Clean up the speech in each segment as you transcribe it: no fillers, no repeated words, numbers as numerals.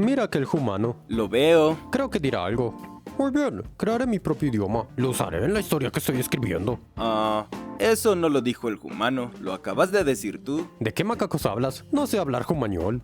Mira aquel humano. Lo veo. Creo que dirá algo. Muy bien, crearé mi propio idioma. Lo usaré en la historia que estoy escribiendo. Eso no lo dijo el humano, lo acabas de decir tú. ¿De qué macacos hablas? No sé hablar humañol.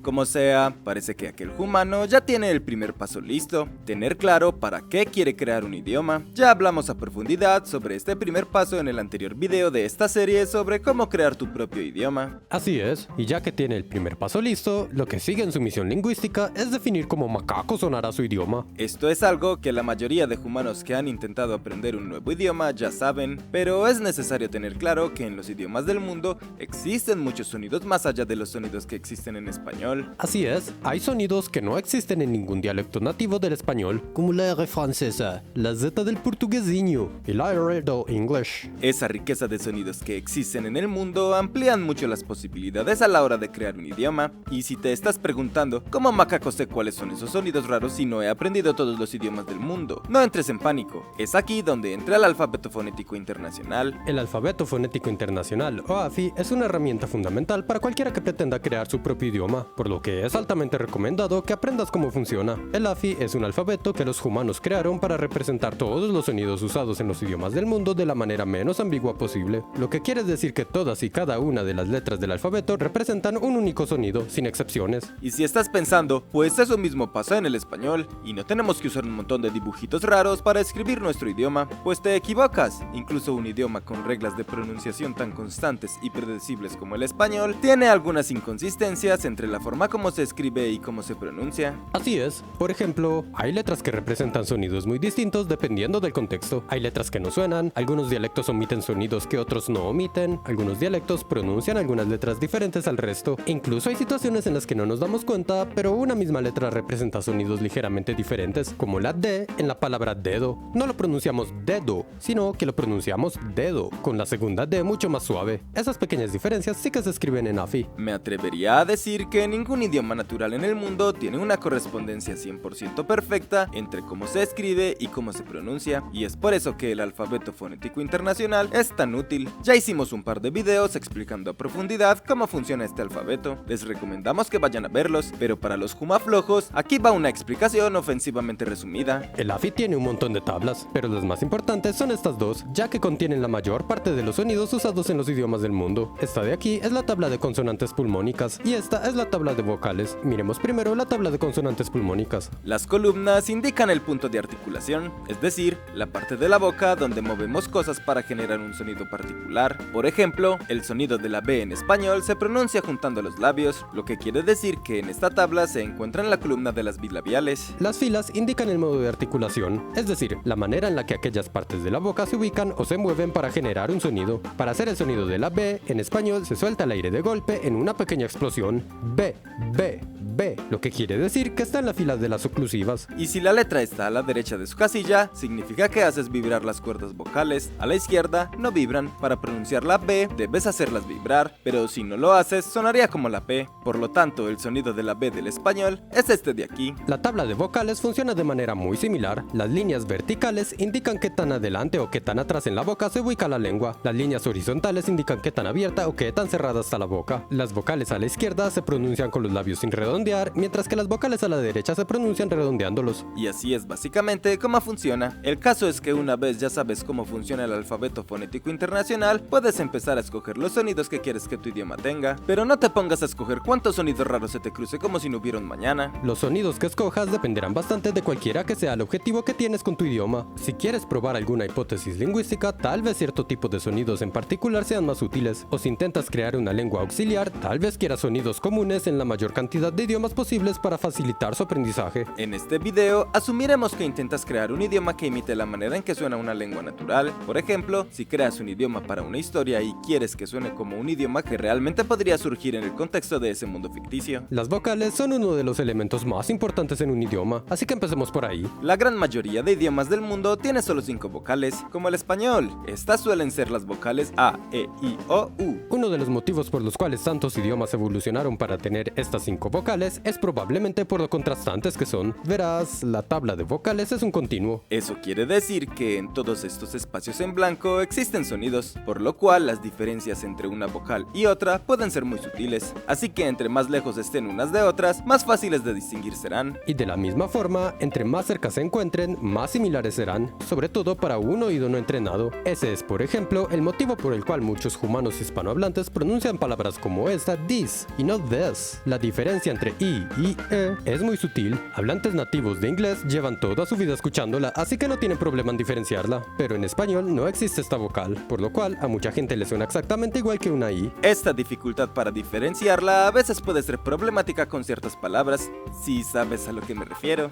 Como sea, parece que aquel humano ya tiene el primer paso listo, tener claro para qué quiere crear un idioma. Ya hablamos a profundidad sobre este primer paso en el anterior video de esta serie sobre cómo crear tu propio idioma. Así es, y ya que tiene el primer paso listo, lo que sigue en su misión lingüística es definir cómo macaco sonará su idioma. Esto es algo que la mayoría de humanos que han intentado aprender un nuevo idioma ya saben, pero es necesario tener claro que en los idiomas del mundo existen muchos sonidos más allá de los sonidos que existen en español. Así es, hay sonidos que no existen en ningún dialecto nativo del español, como la R francesa, la Z del portuguesinho y la R del English. Esa riqueza de sonidos que existen en el mundo amplían mucho las posibilidades a la hora de crear un idioma, y si te estás preguntando ¿cómo macaco sé cuáles son esos sonidos raros si no he aprendido todos los idiomas del mundo? No entres en pánico, es aquí donde entra el alfabeto fonético internacional. El alfabeto fonético internacional, o AFI, es una herramienta fundamental para cualquiera que pretenda crear su propio idioma, por lo que es altamente recomendado que aprendas cómo funciona. El AFI es un alfabeto que los humanos crearon para representar todos los sonidos usados en los idiomas del mundo de la manera menos ambigua posible, lo que quiere decir que todas y cada una de las letras del alfabeto representan un único sonido, sin excepciones. Y si estás pensando, pues eso mismo pasa en el español, y no tenemos que usar un montón de dibujitos raros para escribir nuestro idioma, pues te equivocas. Incluso un idioma con reglas de pronunciación tan constantes y predecibles como el español, tiene algunas inconsistencias entre la forma como se escribe y cómo se pronuncia. Así es, por ejemplo, hay letras que representan sonidos muy distintos dependiendo del contexto. Hay letras que no suenan, algunos dialectos omiten sonidos que otros no omiten, algunos dialectos pronuncian algunas letras diferentes al resto. Incluso hay situaciones en las que no nos damos cuenta, pero una misma letra representa sonidos ligeramente diferentes, como la D en la palabra dedo. No lo pronunciamos dedo, sino que lo pronunciamos dedo, con la segunda D mucho más suave. Esas pequeñas diferencias sí que se escriben en AFI. Me atrevería a decir que ningún idioma natural en el mundo tiene una correspondencia 100% perfecta entre cómo se escribe y cómo se pronuncia, y es por eso que el alfabeto fonético internacional es tan útil. Ya hicimos un par de videos explicando a profundidad cómo funciona este alfabeto, les recomendamos que vayan a verlos, pero para los jumaflojos, aquí va una explicación ofensivamente resumida. El AFI tiene un montón de tablas, pero las más importantes son estas dos, ya que contienen la mayor parte de los sonidos usados en los idiomas del mundo. Esta de aquí es la tabla de consonantes pulmónicas, y esta es la tabla de vocales. Miremos primero la tabla de consonantes pulmónicas. Las columnas indican el punto de articulación, es decir, la parte de la boca donde movemos cosas para generar un sonido particular. Por ejemplo, el sonido de la B en español se pronuncia juntando los labios, lo que quiere decir que en esta tabla se encuentra en la columna de las bilabiales. Las filas indican el modo de articulación, es decir, la manera en la que aquellas partes de la boca se ubican o se mueven para generar un sonido. Para hacer el sonido de la B, en español se suelta el aire de golpe en una pequeña explosión. B, B, B, lo que quiere decir que está en la fila de las oclusivas. Y si la letra está a la derecha de su casilla, significa que haces vibrar las cuerdas vocales. A la izquierda no vibran. Para pronunciar la B debes hacerlas vibrar, pero si no lo haces sonaría como la P. Por lo tanto, el sonido de la B del español es este de aquí. La tabla de vocales funciona de manera muy similar. Las líneas verticales indican qué tan adelante o qué tan atrás en la boca se ubica la lengua. Las líneas horizontales indican qué tan abierta o qué tan cerrada está la boca. Las vocales a la izquierda se pronuncian con los labios sin redondear, mientras que las vocales a la derecha se pronuncian redondeándolos. Y así es básicamente cómo funciona. El caso es que una vez ya sabes cómo funciona el alfabeto fonético internacional, puedes empezar a escoger los sonidos que quieres que tu idioma tenga, pero no te pongas a escoger cuántos sonidos raros se te cruce como si no hubiera un mañana. Los sonidos que escojas dependerán bastante de cualquiera que sea el objetivo que tienes con tu idioma. Si quieres probar alguna hipótesis lingüística, tal vez cierto tipo de sonidos en particular sean más útiles, o si intentas crear una lengua auxiliar, tal vez quieras sonidos comunes en la mayor cantidad de idiomas posibles para facilitar su aprendizaje. En este video asumiremos que intentas crear un idioma que imite la manera en que suena una lengua natural. Por ejemplo, si creas un idioma para una historia y quieres que suene como un idioma que realmente podría surgir en el contexto de ese mundo ficticio. Las vocales son uno de los elementos más importantes en un idioma, así que empecemos por ahí. La gran mayoría de idiomas del mundo tiene solo 5 vocales, como el español. Estas suelen ser las vocales A, E, I, O, U. Uno de los motivos por los cuales tantos idiomas evolucionaron para tener tener estas 5 vocales es probablemente por lo contrastantes que son. Verás, la tabla de vocales es un continuo. Eso quiere decir que en todos estos espacios en blanco existen sonidos, por lo cual las diferencias entre una vocal y otra pueden ser muy sutiles, así que entre más lejos estén unas de otras, más fáciles de distinguir serán. Y de la misma forma, entre más cerca se encuentren, más similares serán, sobre todo para un oído no entrenado. Ese es, por ejemplo, el motivo por el cual muchos humanos hispanohablantes pronuncian palabras como esta, this, y no this. La diferencia entre i y e es muy sutil. Hablantes nativos de inglés llevan toda su vida escuchándola, así que no tienen problema en diferenciarla. Pero en español no existe esta vocal, por lo cual a mucha gente le suena exactamente igual que una i. Esta dificultad para diferenciarla a veces puede ser problemática con ciertas palabras, si sabes a lo que me refiero.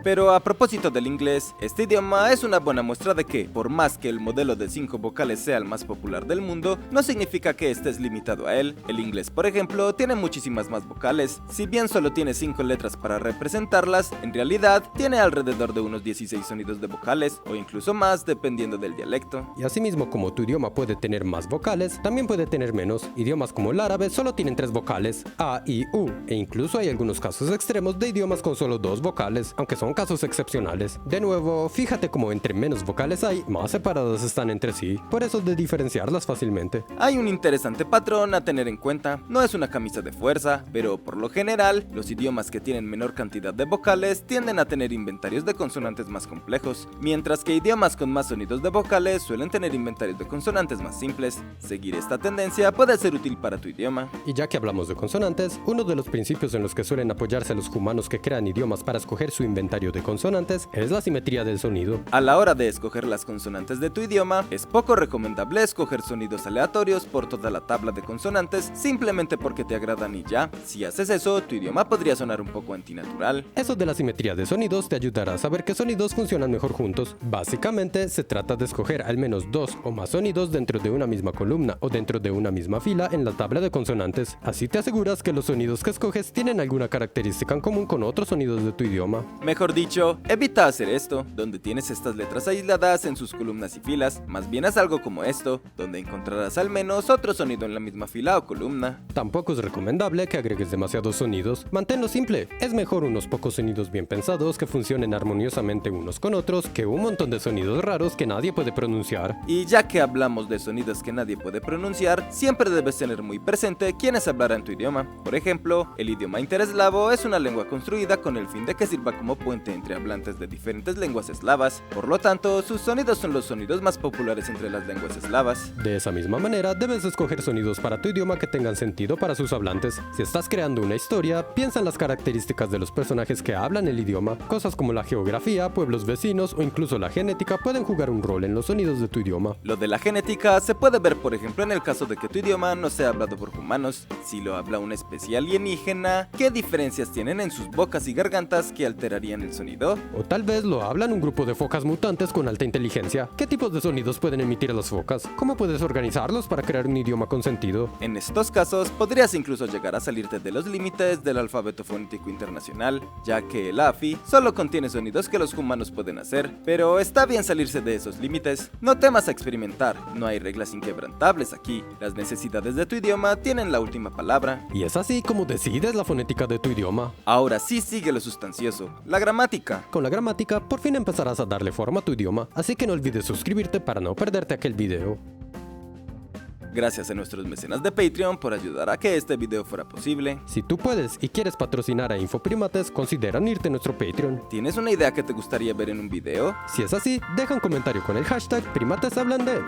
Pero a propósito del inglés, este idioma es una buena muestra de que, por más que el modelo de 5 vocales sea el más popular del mundo, no significa que estés limitado a él. El inglés, por ejemplo, tiene muchísimas más vocales. Si bien solo tiene 5 letras para representarlas, en realidad tiene alrededor de unos 16 sonidos de vocales, o incluso más dependiendo del dialecto. Y asimismo, como tu idioma puede tener más vocales, también puede tener menos. Idiomas como el árabe solo tienen 3 vocales, A, I, U, e incluso hay algunos casos extremos de idiomas con solo 2 vocales, aunque son casos excepcionales. De nuevo, fíjate como entre menos vocales hay, más separadas están entre sí, por eso de diferenciarlas fácilmente. Hay un interesante patrón a tener en cuenta. No es una camisa de fuerza, pero por lo general, los idiomas que tienen menor cantidad de vocales tienden a tener inventarios de consonantes más complejos, mientras que idiomas con más sonidos de vocales suelen tener inventarios de consonantes más simples. Seguir esta tendencia puede ser útil para tu idioma. Y ya que hablamos de consonantes, uno de los principios en los que suelen apoyarse los humanos que crean idiomas para escoger su inventario de consonantes es la simetría del sonido. A la hora de escoger las consonantes de tu idioma, es poco recomendable escoger sonidos aleatorios por toda la tabla de consonantes simplemente porque te agradan y ya. Si haces eso, tu idioma podría sonar un poco antinatural. Eso de la simetría de sonidos te ayudará a saber qué sonidos funcionan mejor juntos. Básicamente, se trata de escoger al menos 2 o más sonidos dentro de una misma columna o dentro de una misma fila en la tabla de consonantes. Así te aseguras que los sonidos que escoges tienen alguna característica en común con otros sonidos de tu idioma. Mejor dicho, evita hacer esto, donde tienes estas letras aisladas en sus columnas y filas. Más bien haz algo como esto, donde encontrarás al menos otro sonido en la misma fila o columna. Tampoco es recomendable que agregues demasiados sonidos. Manténlo simple. Es mejor unos pocos sonidos bien pensados que funcionen armoniosamente unos con otros que un montón de sonidos raros que nadie puede pronunciar. Y ya que hablamos de sonidos que nadie puede pronunciar, siempre debes tener muy presente quiénes hablarán tu idioma. Por ejemplo, el idioma intereslavo es una lengua construida con el fin de que sirva como puente entre hablantes de diferentes lenguas eslavas. Por lo tanto, sus sonidos son los sonidos más populares entre las lenguas eslavas. De esa misma manera, debes escoger sonidos para tu idioma que tengan sentido para sus hablantes. Si estás creando una historia, piensa en las características de los personajes que hablan el idioma. Cosas como la geografía, pueblos vecinos o incluso la genética pueden jugar un rol en los sonidos de tu idioma. Lo de la genética se puede ver por ejemplo en el caso de que tu idioma no sea hablado por humanos. Si lo habla una especie alienígena, ¿qué diferencias tienen en sus bocas y gargantas que alterarían el sonido? O tal vez lo hablan un grupo de focas mutantes con alta inteligencia. ¿Qué tipos de sonidos pueden emitir las focas? ¿Cómo puedes organizarlos para crear un idioma con sentido? En estos casos, podrías incluso llegar a salirte de los límites del alfabeto fonético internacional, ya que el AFI solo contiene sonidos que los humanos pueden hacer, pero está bien salirse de esos límites. No temas a experimentar, no hay reglas inquebrantables aquí, las necesidades de tu idioma tienen la última palabra. Y es así como decides la fonética de tu idioma. Ahora sí sigue lo sustancioso, la gramática. Con la gramática, por fin empezarás a darle forma a tu idioma, así que no olvides suscribirte para no perderte aquel video. Gracias a nuestros mecenas de Patreon por ayudar a que este video fuera posible. Si tú puedes y quieres patrocinar a Infoprimates, considera unirte a nuestro Patreon. ¿Tienes una idea que te gustaría ver en un video? Si es así, deja un comentario con el hashtag PrimatesHablanDe.